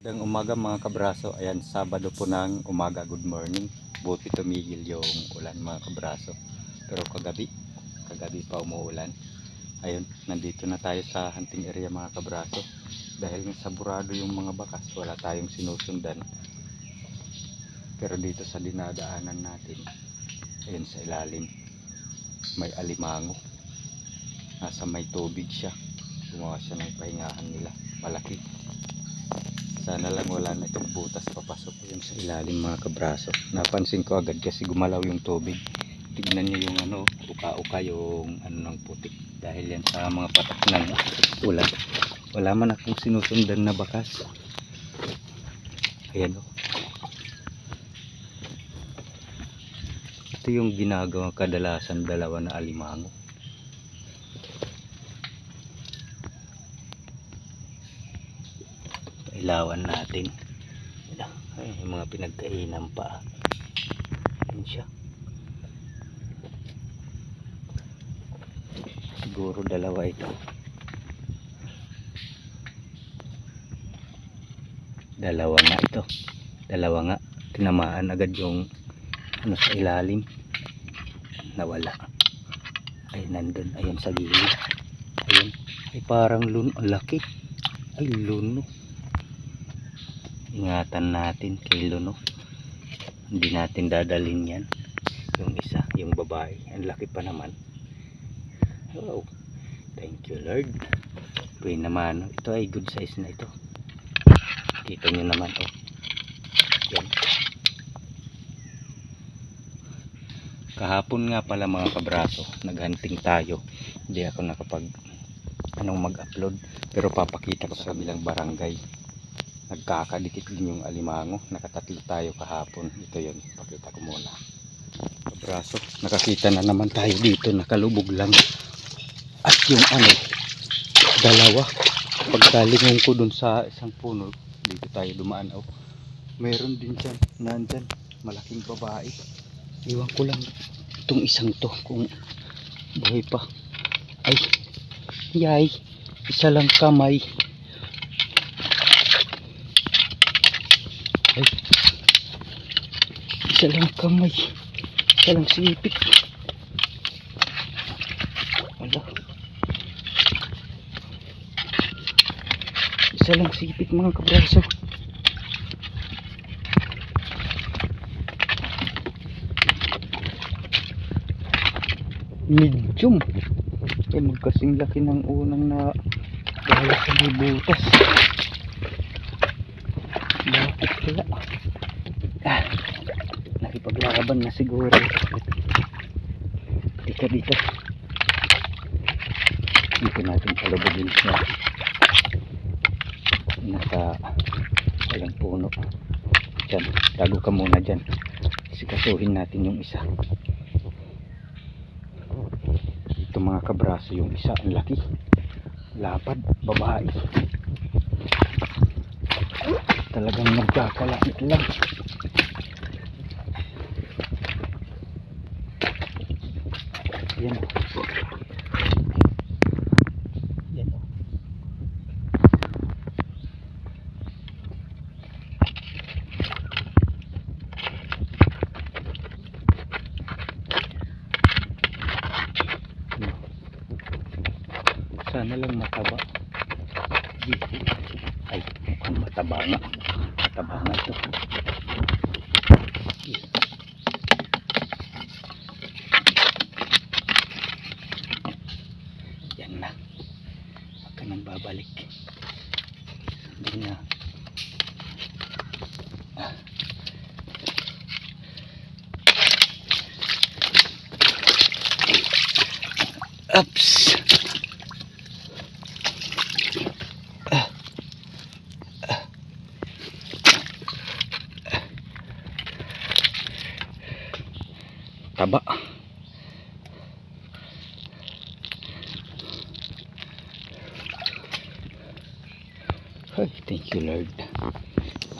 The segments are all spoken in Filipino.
Magandang umaga mga kabraso. Ayan, Sabado po ng umaga. Good morning. Buti tumigil yung ulan mga kabraso. Pero kagabi pa umuulan. Ayun, nandito na tayo sa hunting area mga kabraso. Dahil nga saburado yung mga bakas, wala tayong sinusundan. Pero dito sa dinadaanan natin, ayun sa ilalim, may alimango. Nasa may tubig siya. Gumawa siya ng pahingahan nila. Malaki. Sana lang wala na itong butas papasok yun sa ilalim mga kabraso. Napansin ko agad kasi gumalaw yung tubig. Tignan nyo yung uka-uka yung ng putik. Dahil yan sa mga patak ng ulan. Wala man akong sinusundan na bakas. Ayan o. Ito yung ginagawa kadalasan dalawa na alimango. Ilawan natin. Ay, yung mga pinagkainan pa. Ayan siya. Siguro dalawa ito. Dalawa nga ito. Dalawa nga. Tinamaan agad yung sa ilalim. Nawala. Ay, nandun. Ayun sa gilid. Ayun. Ay, parang luno. Ang laki. Ay, luno. Ingatan natin kay luno. Hindi natin dadalhin yan. Yung isa, yung babae. Ang laki pa naman. Oh, thank you Lord. Pwede naman. Ito ay good size na ito. Kita nyo naman. Oh. Yan. Kahapon nga pala mga kabraso, naghunting tayo. Hindi ako nakapag mag-upload. Pero papakita ko sa kabilang barangay. Nagkakadikit din yung alimango. Nakatatlo tayo kahapon. Ito yun. Pakita ko muna. Kabraso. Nakakita na naman tayo dito. Nakalubog lang. At yung dalawa. Pagkalingon ko dun sa isang puno. Dito tayo dumaan. Oh. Meron din dyan. Nandyan. Malaking babae. Iwan ko lang itong isang to. Kung buhay pa. Ay. Yay. Isa lang kamay. Ay, isa lang kamay, isa lang sipit. Wala, isa lang sipit mga kabraso. Medium. Ay, magkasing laki ng unang na dahil sa may butas. Bakit kaya? Nakipaglakaban na siguro. Dito. Dito natin palubugin siya. Nasa walang puno. Diyan, tago ka muna dyan. Sikasuhin natin yung isa. Ito mga kabraso, yung isa ang laki. Lapad, babae. Talagang nagkakalakit lang. Yan o. Yan o. Sana lang mataba. Ay, mukhang mataba nga. Mataba nga ito. Yan na. Huwag ka nang babalik. Hindi na. Ups. Taba. Ay, thank you Lord.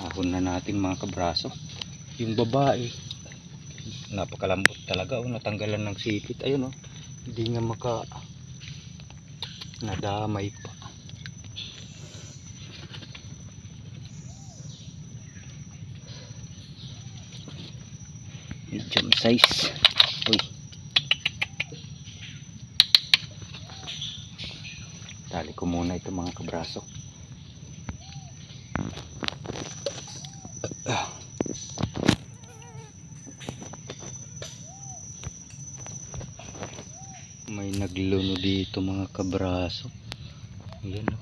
Ahon na natin mga kabraso. Yung babae, napakalambot talaga. Natanggalan ng sipit. Ayun hindi nga nadamay pa. Medium size. Uy. Tali ko muna ito mga kabraso. May nagluno dito mga kabraso. Ayan o.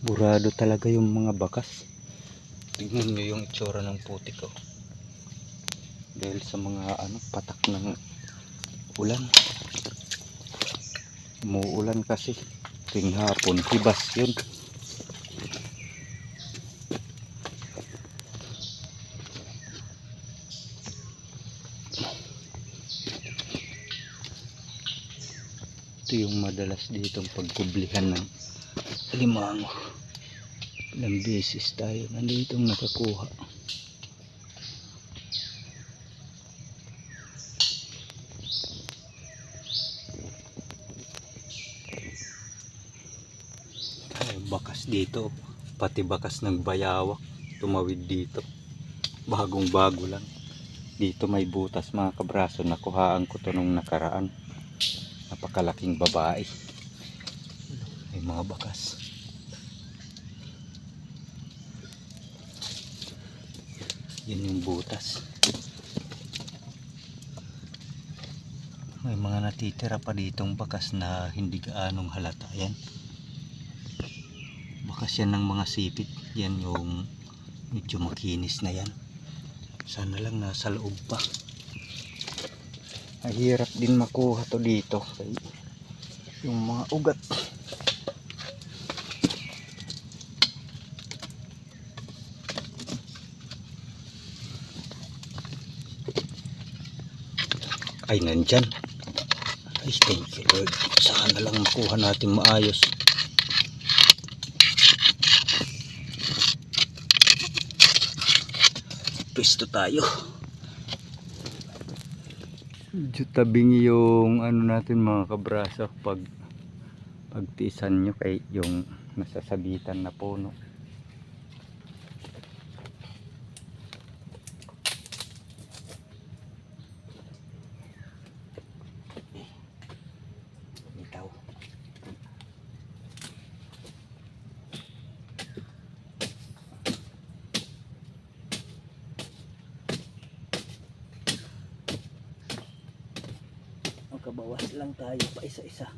Burado talaga yung mga bakas. Tignan nyo yung itsura ng putik ko. Dahil sa mga patak ng ulan. Umuulan kasi. Tuwing hapon, hibas yun. Ito yung madalas ditong pagkublihan ng alimango. Ilang beses tayo nanditong nakakuha. Ay, bakas dito, pati bakas ng bayawak tumawid dito. Bagong bago lang. Dito may butas mga kabraso. Nakuhaan ko to nung nakaraan. Napakalaking babae. May mga bakas. Yan yung butas. May mga natitira pa ditong bakas na hindi gaanong halata. Yan. Bakas yan ng mga sipit. Yan yung medyo makinis na yan. Sana lang nasa loob pa. Mahirap din makuha to dito. Yung mga ugat. Ay, nandyan. Ay, thank you Lord. Sana lang makuha natin maayos. Pwesto tayo. Medyo tabing yung natin mga kabraso pagtiisan nyo kay yung nasasabitan na puno. Magkabawas lang tayo pa isa-isa.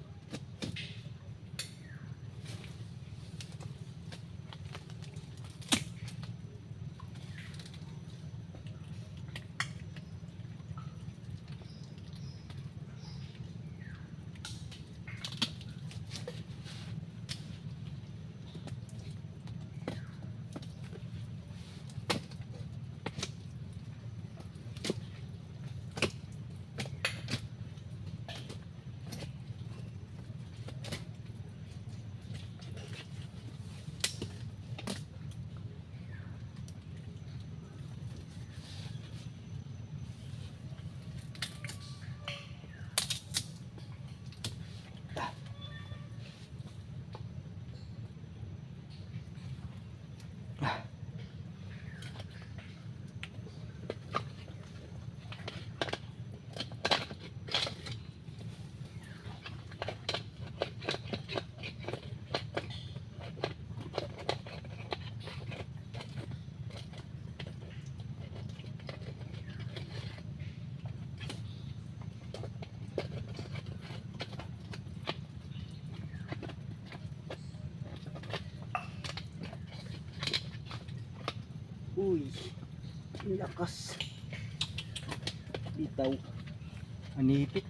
Uy, lakas. Bitaw. Anipit.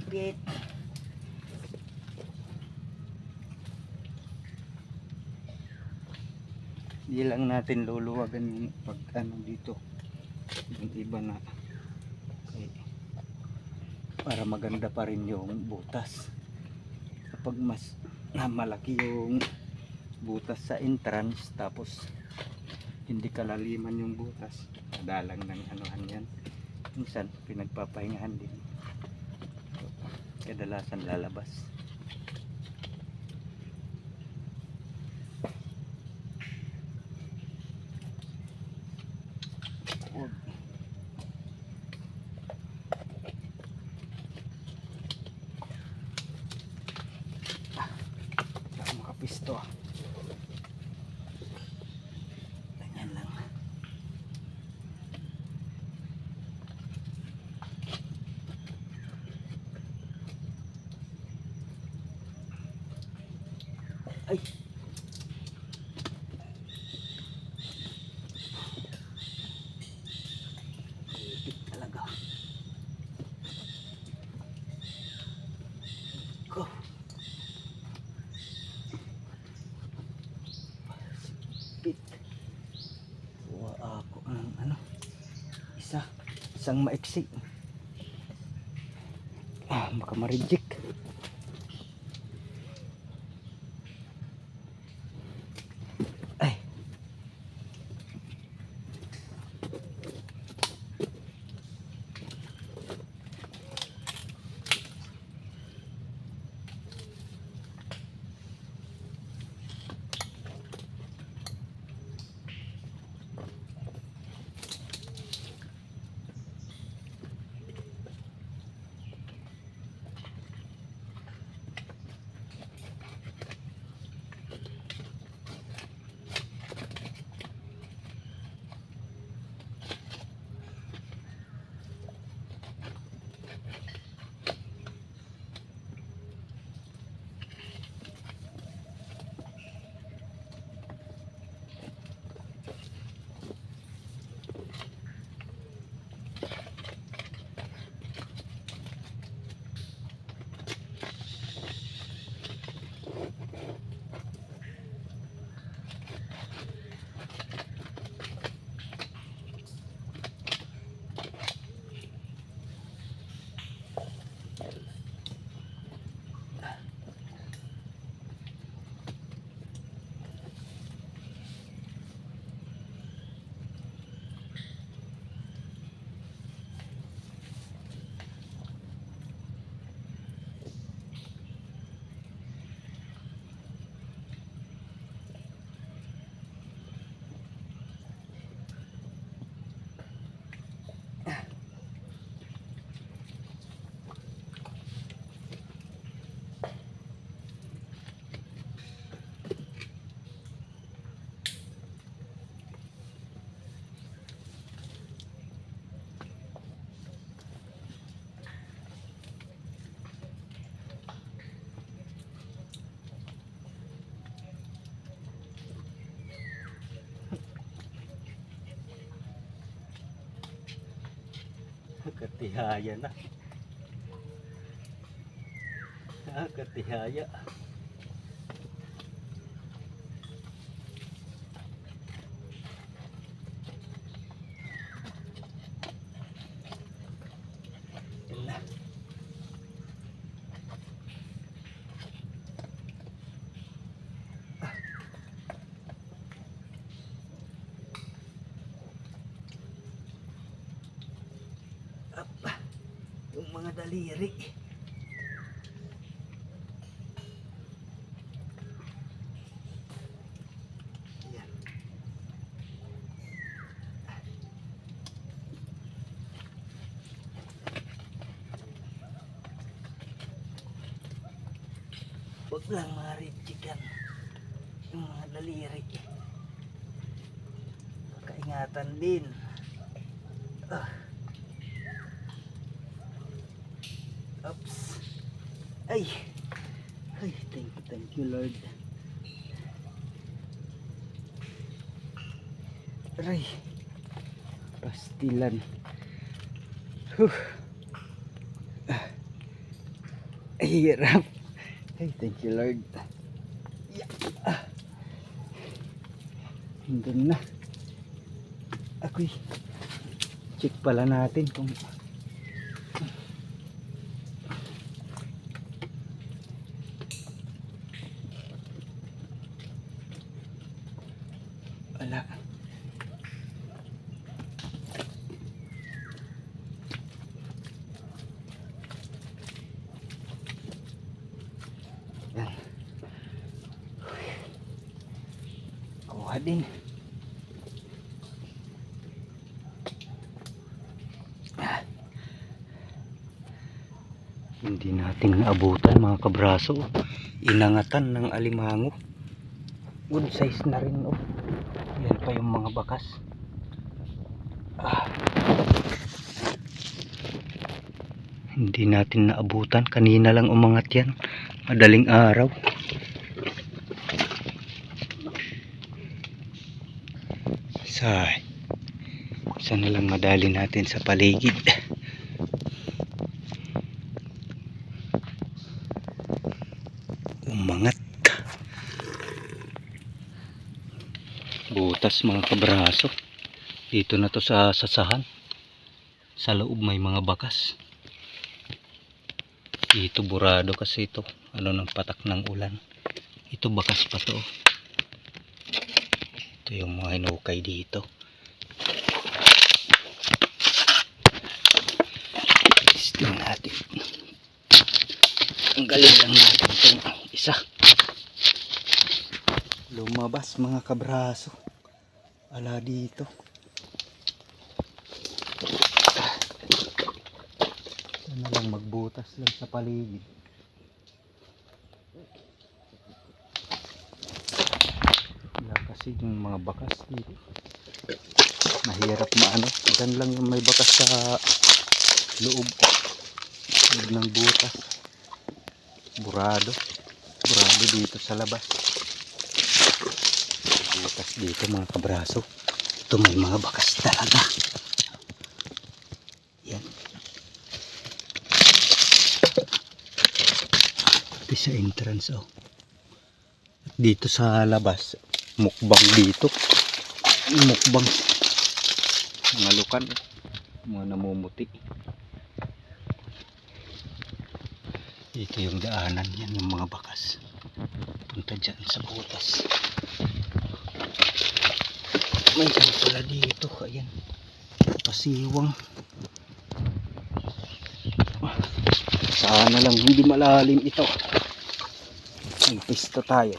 Pit. Hindi lang natin luluwagan yung pag ano dito. Yung iba na para maganda pa rin yung butas. Kapag mas malaki yung butas sa entrance tapos hindi kalaliman yung butas, madalang ng anuhan yan. Minsan pinagpapahingahan din. Kadalasan lalabas. Pisto. Ganyan lang. Ay. Ipit talaga. Ko. Kuha ako ng ano, isang maiksi. Baka ma-reject. Ay. Katihaya na. Katihaya. Yung mga daliri. Ayan. Huwag lang marichikan yung mga daliri. Kaingatan din. Oops. Ay. Ay, thank you Lord. Aray. Pastilan. Mahirap. Hey, thank you Lord. Yeah. Hanggang na. Ako'y check pala natin kung wala. Yan. Kuha din. Hindi natin naabutan mga kabraso. Inangatan ng alimango. Good size na rin oh. Yan pa yung mga bakas. Hindi natin naabutan. Kanina lang umangat yan. Madaling araw. Sana lang madali natin sa paligid. Umangat. Butas mga kabraso. Dito na to sa sasahan. Sa loob may mga bakas. Dito burado kasi ito. Ano ng patak ng ulan. Ito bakas pa to. Ito yung mga hinukay dito. Isting natin. Tanggalin lang natin itong isa. Lumabas mga kabraso. Ala dito. Sana lang magbutas lang sa paligid. Wala kasi yung mga bakas dito. Mahirap maano. Diyan lang yung may bakas sa loob. Loob ng butas. Burado dito sa labas. Butas dito mga kabraso. Ito may mga bakas talaga. Yan. Ito sa entrance oh. At dito sa labas mukbang dito. Mukbang. Mga lukan oh. Mga namumuti. Dito yung daanan yan, yung mga bakas. Punta dyan sa butas. May dyan pala dito. Ayan. Pasiwang. Sana lang hindi malalim ito. Magpista tayo.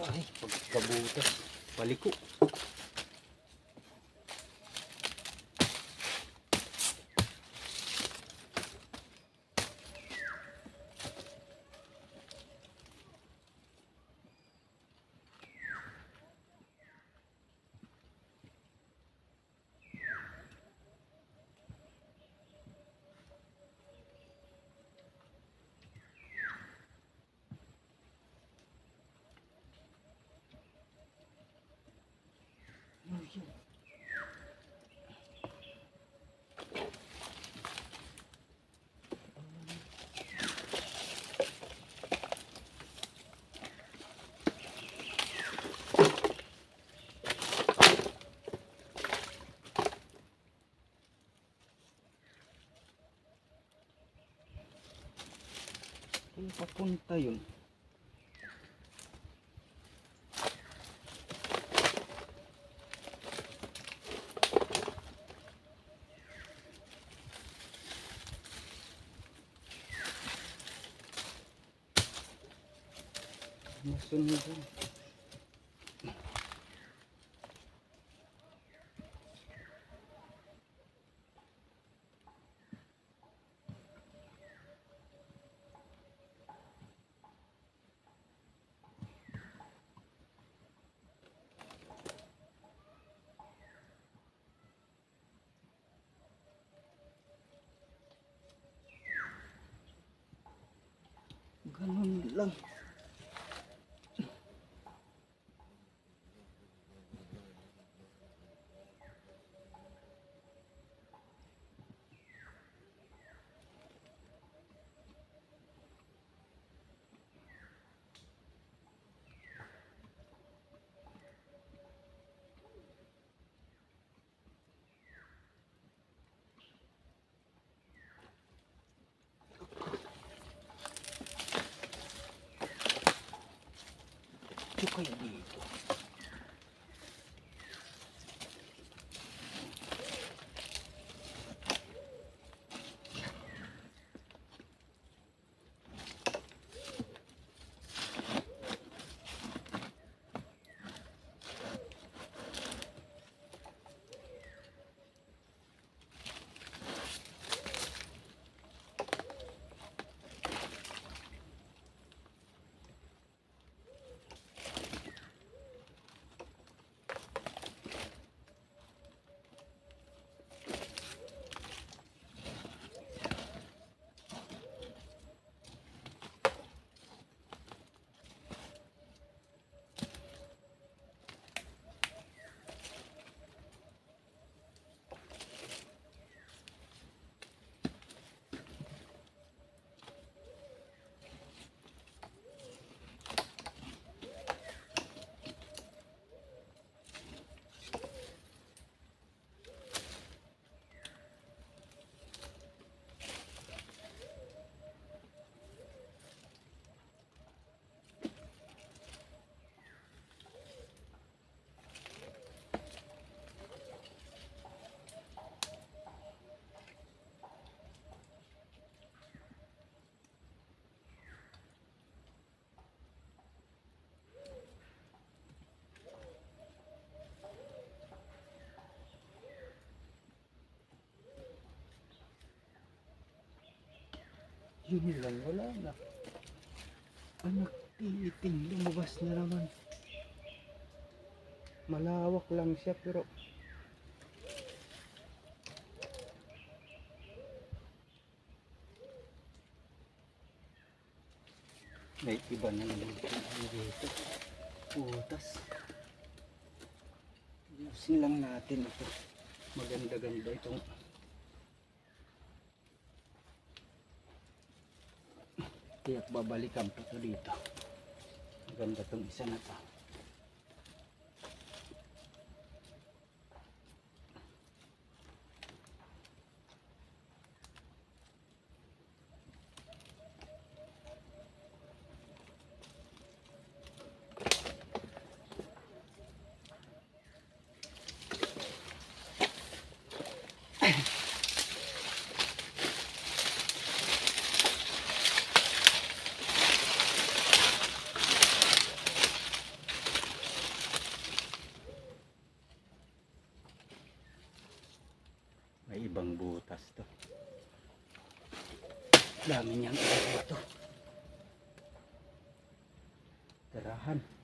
Ay, pagkabutas. Paliko. Saan papunta yun? Masunugan. Ganun lang. Ito kaya dito. Yun lang, wala na. Anak, iiting, lumabas na naman. Malawak lang siya pero may iba na naman dito. Putas. Ayusin lang natin ito. Maganda-ganda itong tiyak babalikan pa ito dito. Maganda itong isa na to. May ibang butas to. Dami niyang ito. Tarahan.